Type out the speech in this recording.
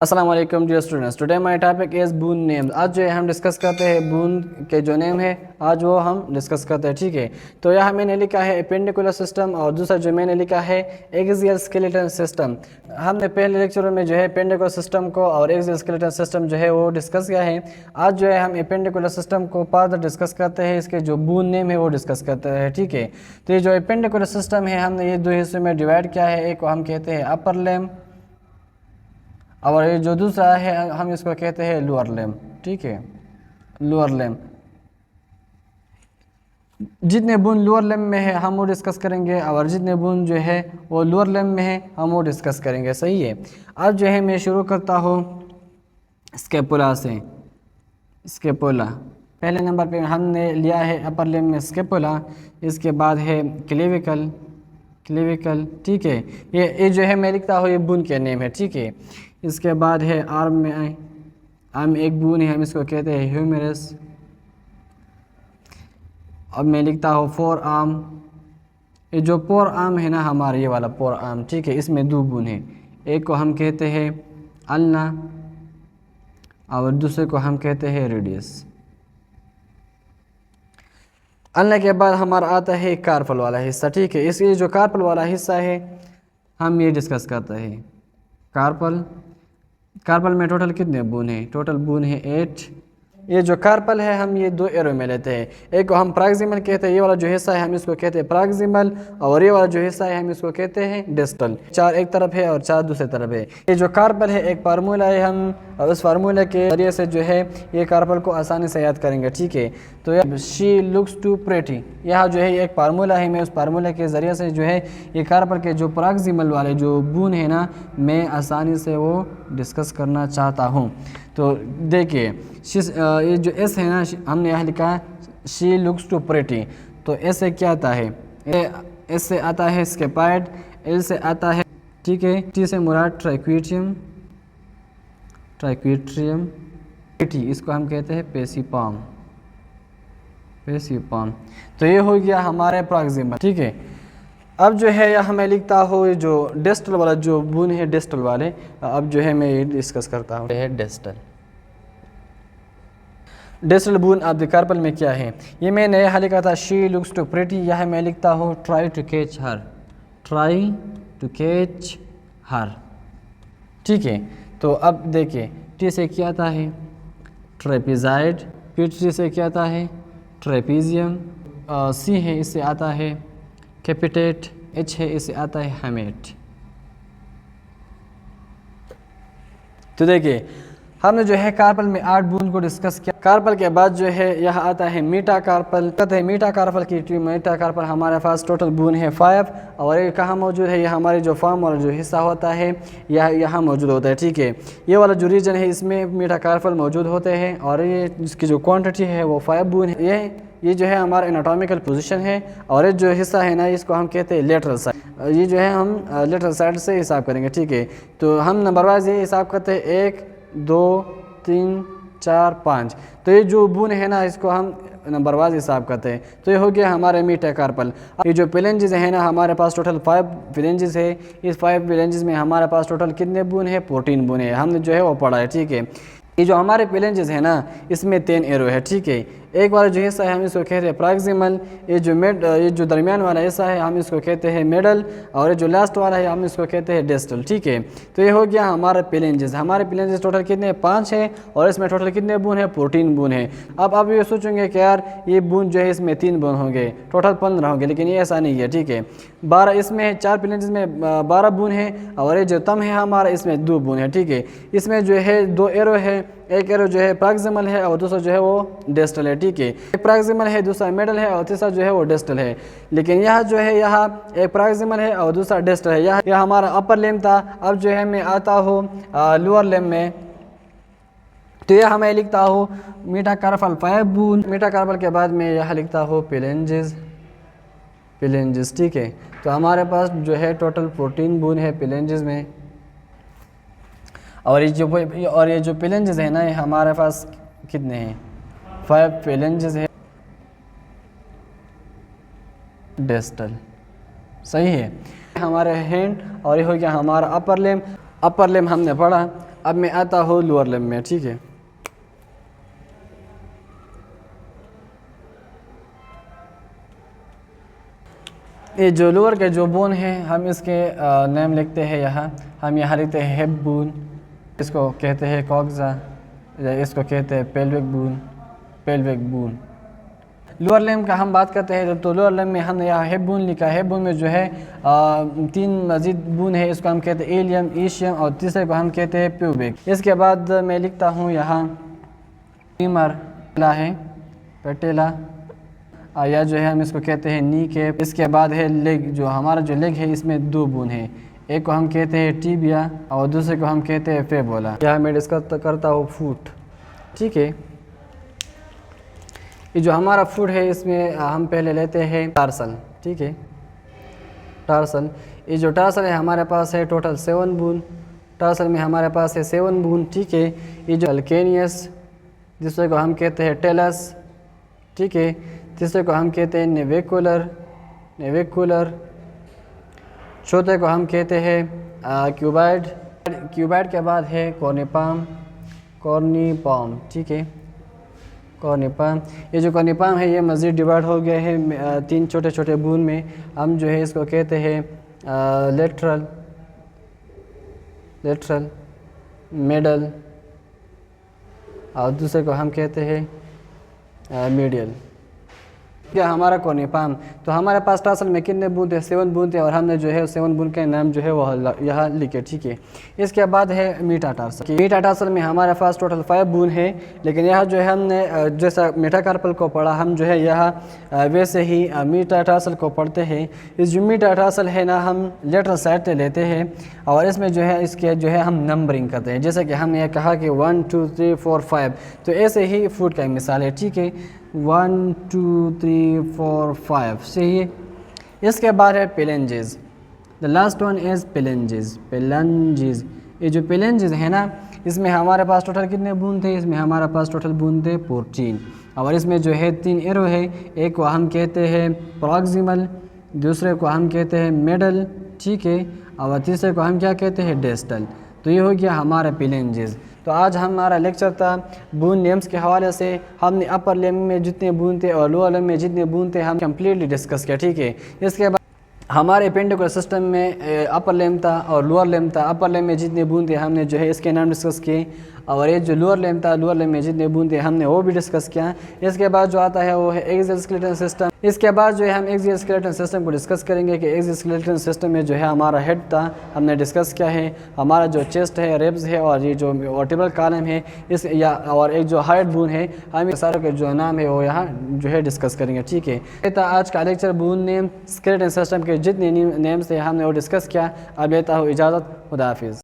अस्सलाम वालेकुम dear students. Today my topic is bone names. आज जो है हम डिस्कस करते हैं बून के जो नेम है, आज वो हम डिस्कस करते हैं। ठीक है, तो यहाँ मैंने लिखा है एपेंडिकुलर सिस्टम और दूसरा जो मैंने लिखा है एक्सियल स्केलेटन सिस्टम। हमने पहले लेक्चर में जो है एपेंडिकुलर सिस्टम को और एक्सियल स्केलेटन सिस्टम जो है वो डिस्कस किया है। आज जो है हम एपेंडिकुलर सिस्टम को फर्दर डिस्कस करते हैं, इसके जो बून नेम है वो डिस्कस करते हैं। ठीक है, तो ये जो एपेंडिकुलर सिस्टम है हमने ये दो हिस्सों में डिवाइड किया है। एक को हम कहते हैं अपर लेम और ये जो दूसरा है हम इसको कहते हैं लोअर लेम। ठीक है, लोअर लेम। जितने बून लोअर लेम में है हम वो डिस्कस करेंगे और जितने बून जो है वो लोअर लेम में है हम वो डिस्कस करेंगे। सही है, अब जो है मैं शुरू करता हूँ स्केपुला से। स्केपुला पहले नंबर पे हमने लिया है अपर लेम में स्केपुला, इसके बाद है क्लेविकल। क्लेविकल, ठीक है, ये जो है मैं लिखता हूँ ये बून के नेम है। ठीक है, इसके बाद है आर्म में, आर्म एक बून है, हम इसको कहते हैं ह्यूमेरस। अब मैं लिखता हूँ फोर आर्म। ये जो फोर आर्म है ना हमारा, ये वाला फोर आर्म, ठीक है, इसमें दो बून है। एक को हम कहते हैं अल्ना और दूसरे को हम कहते हैं रेडियस। अल्ना के बाद हमारा आता है कार्पल वाला हिस्सा। ठीक है, इसलिए जो कार्पल वाला हिस्सा है हम ये डिस्कस करते हैं। कार्पल, कार्पल में टोटल कितने बून है? टोटल बून है 8। ये जो कार्पल है हम ये दो एरो में लेते हैं। एक को हम प्रॉक्सिमल कहते हैं, ये वाला जो हिस्सा है हम इसको कहते हैं प्रॉक्सिमल, और ये वाला जो हिस्सा है हम इसको कहते हैं डिस्टल। 4 एक तरफ है और 4 दूसरे तरफ है। ये जो कार्पल है एक फार्मूला है, हम उस फार्मूला के जरिए से जो है ये कार्पल को आसानी से याद करेंगे। ठीक है, तो शी लुक्स टू प्रेटी, यहाँ जो है एक फार्मूला है, मैं उस फार्मूला के ज़रिए से जो है ये कार्पल के जो प्रॉक्सिमल वाले जो बून है ना मैं आसानी से वो डिस्कस करना चाहता हूँ। तो देखिए ये जो एस है ना हमने यहाँ लिखा है शी लुक्स टू प्रेटी, तो एस से क्या आता है? एस से आता है स्केपाइड, एल से आता है, ठीक है, टी से मुराद ट्राइक्विट्रियम। ट्राइक्विट्रियम टी, इसको हम कहते हैं पेसिपाम। पेसिपाम, तो ये हो गया हमारे प्रॉक्सिमल। ठीक है, अब जो है यहाँ मैं लिखता हूँ जो डिस्टल वाला जो बून है, डिस्टल वाले, अब जो है मैं ये डिस्कस करता हूँ है distal. Distal bone of the carpal में क्या है? ये मैंने यहाँ लिखा था शी लुक्स टू प्रेटी, यहाँ मैं लिखता हूँ try to catch her. Try to catch her, ठीक है। तो अब देखिए टी से क्या आता है? ट्रेपिजाइड। फिर टी से क्या आता है? ट्रेपीजियम। सी है, इससे आता है कैपिटेट। एच है, इससे आता है हेमेट। तो देखिए हमने जो है कार्पल में 8 बून को डिस्कस किया। कार्पल के बाद जो है यहाँ आता है मीटा कार्पल। कहते हैं मीटा कार्पल की मीटा कार्पल हमारे पास टोटल बून है 5, और ये कहाँ मौजूद है? ये हमारे जो फॉर्म वाला जो हिस्सा होता है यह यहाँ मौजूद होता है। ठीक है, ये वाला जो रीजन है इसमें मीटा कार्पल मौजूद होते हैं, और ये इसकी जो क्वान्टिटी है वो 5 बून है। ये जो है हमारा एनाटॉमिकल पोजीशन है, और ये जो हिस्सा है ना इसको हम कहते हैं लेटरल साइड। ये जो है हम लेटरल साइड से हिसाब करेंगे। ठीक है, तो हम नंबर वाइज ये हिसाब करते हैं 1 2 3 4 5। तो ये जो बून है ना इसको हम नंबर वाइज हिसाब करते हैं। तो ये हो गया हमारे मीटा कार्पल। ये जो फिलेंजेस है ना हमारे पास टोटल 5 फिलेंजेस है। इस 5 फिलेंजेस में हमारे पास टोटल कितने बून है? 14 बून है, हमने जो है वो पढ़ा है। ठीक है, ये जो हमारे फिलेंजेस है ना इसमें 10 एरो है। ठीक है, एक वाला जो हिस्सा है हम इसको कहते हैं प्रॉक्सिमल, ये जो दरमियान वाला हिस्सा है हम इसको कहते हैं मिडल, और ये जो लास्ट वाला है हम इसको कहते हैं डिस्टल। ठीक है, तो ये हो गया हमारा फिलेंजेस। हमारे फिलेंजेस टोटल कितने? 5 है, और इसमें टोटल कितने बून है? 14 बून है। अब आप ये सोचेंगे कि यार ये बून जो है इसमें 3 बून होंगे, टोटल 15 होंगे, लेकिन ये ऐसा नहीं है। ठीक है, 12 इसमें 4 फिलेंजेस में 12 बून है, और ये जो तम है हमारा इसमें 2 बून है। ठीक है, इसमें जो है 2 एरो है, एक एरो जो है प्रॉक्सिमल है और दूसरा जो है वो डिस्टल है। ठीक है, एक प्रॉक्सिमल है, दूसरा मिडल है, और तीसरा जो है वो डिस्टल है। लेकिन यह जो है यहाँ एक प्रॉक्सिमल है और दूसरा डिस्टल है। यह हमारा अपर लेम था। अब जो है मैं आता हूँ लोअर लेम में, तो यह मैं लिखता हूँ मीटा कार्पल 5 बून। मीटा कार्पल के बाद मैं यह लिखता हूँ फिलेंजेस। फिलेंजेस, ठीक है, तो हमारे पास जो है टोटल 14 बून है फिलेंजेस में, और ये जो फिलेंजेस है ना ये हमारे पास कितने हैं? 5 फिलेंजेस है डिस्टल। सही है, हमारे हैंड, और ये हो गया हमारा अपर लेम। अपर लेम हमने पढ़ा, अब मैं आता हूँ लोअर लिम्ब में, ठीक है। ये जो लोअर के जो बोन है हम इसके नेम लिखते हैं यहाँ, हम यहाँ लिखते हैं हिप बोन, इसको कहते हैं कॉक्सा, या इसको कहते हैं पेल्विक बोन। लोअर लिम्ब का हम बात करते हैं तो लोअर लिम्ब में हमने यहाँ हिप बोन लिखा है। हिप बोन में जो है 3 मजीद बोन है, इसको हम कहते हैं एलियम, ईशियम और तीसरे को हम कहते हैं प्यूबिक। इसके बाद मैं लिखता हूँ यहाँ फीमर है, पेटेला, या जो है हम इसको कहते हैं नी कैप। इसके बाद है लेग, जो हमारा जो लेग है इसमें 2 बोन है, एक को हम कहते हैं टिबिया और दूसरे को हम कहते हैं फेबोला। यहाँ मैं डिस्कस करता हूँ फुट, ठीक है। ये जो हमारा फुट है इसमें हम पहले लेते हैं टार्सल, ठीक है, टार्सल। ये जो टार्सल है हमारे पास है टोटल 7 बोन, टार्सल में हमारे पास है 7 बोन, ठीक है। ये जो अल्केनियस, दूसरे को हम कहते हैं टेलस, ठीक है, तीसरे को हम कहते हैं नेविकुलर, चौथे को हम कहते हैं क्यूबाइड के बाद है कॉर्निपाम, ठीक है, कॉर्निपाम। ये जो कॉर्निपाम है ये मज़ीद डिवाइड हो गया है 3 छोटे छोटे बोन में। हम जो है इसको कहते हैं लेटरल, मिडल और दूसरे को हम कहते हैं मीडियल। क्या हमारा कॉर्निपाम, तो हमारे पास टार्सल में कितने बूंद थे? 7 बूंद थे और हमने जो है 7 बूंद के नाम जो है वो यहाँ लिखे, ठीक है। इसके बाद है मीटाटार्सल। मीटाटार्सल में हमारे पास टोटल 5 बूंद है, लेकिन यहाँ जो है हमने जैसा मेटाकार्पल को पढ़ा हम जो है यहाँ वैसे ही मीटाटार्सल को पढ़ते हैं। इस जो मीटाटार्सल है ना हम लेटरल साइड से लेते हैं और इसमें जो है इसके जो है हम नंबरिंग करते हैं, जैसे कि हमने कहा कि 1 2 3 4 5, तो ऐसे ही फूड का मिसाल है, ठीक है, 1 2 3 4 5 सही है। इसके बाद है पेलेंजेस, द लास्ट वन इज़ पेलेंजेस। ये जो पेलेंजेस है ना इसमें हमारे पास टोटल कितने बूंद थे? इसमें हमारे पास टोटल बूंद थे 14 और इसमें जो है 3 एरो है, एक को हम कहते हैं प्रॉक्सिमल, दूसरे को हम कहते हैं मिडल, ठीक है, और तीसरे को हम क्या कहते हैं डिस्टल। तो ये हो गया हमारा पेलेंजेस। तो आज हमारा लेक्चर था बून नेम्स के हवाले से। हमने अपर लिम्ब में जितने बून थे और लोअर लिम्ब में जितने बून थे हम कम्प्लीटली डिस्कस किया, ठीक है। इसके बाद हमारे एपेंडिकुलर सिस्टम में अपर लिम्ब था और लोअर लिम्ब था। अपर लिम्ब में जितने बूंद थे हमने जो है इसके नाम डिस्कस किए, और ये जो लोअर लिम्ब था, लोअर लिम्ब में जितने बूंद थे हमने वो भी डिस्कस किया। इसके बाद जो आता है वो है एक्सोस्केलेटन सिस्टम। इसके बाद जो है हम एक्सोस्केलेटन सिस्टम को डिस्कस करेंगे कि एक्सोस्केलेटन सिस्टम में जो है हमारा हेड था हमने डिस्कस किया है, हमारा जो चेस्ट है, रिब्स है और ये जो वर्टिब्रल कॉलम है इस या और एक जो हार्ट बोन है, हम सारों के जो नाम है वो यहाँ जो है डिस्कस करेंगे, ठीक है। ये था आज का लेक्चर बून नेम स्केलेटन सिस्टम के जितने नेम्स थे हमने वो डिस्कस किया। अब लेता हूँ इजाज़त, खुदा हाफिज़।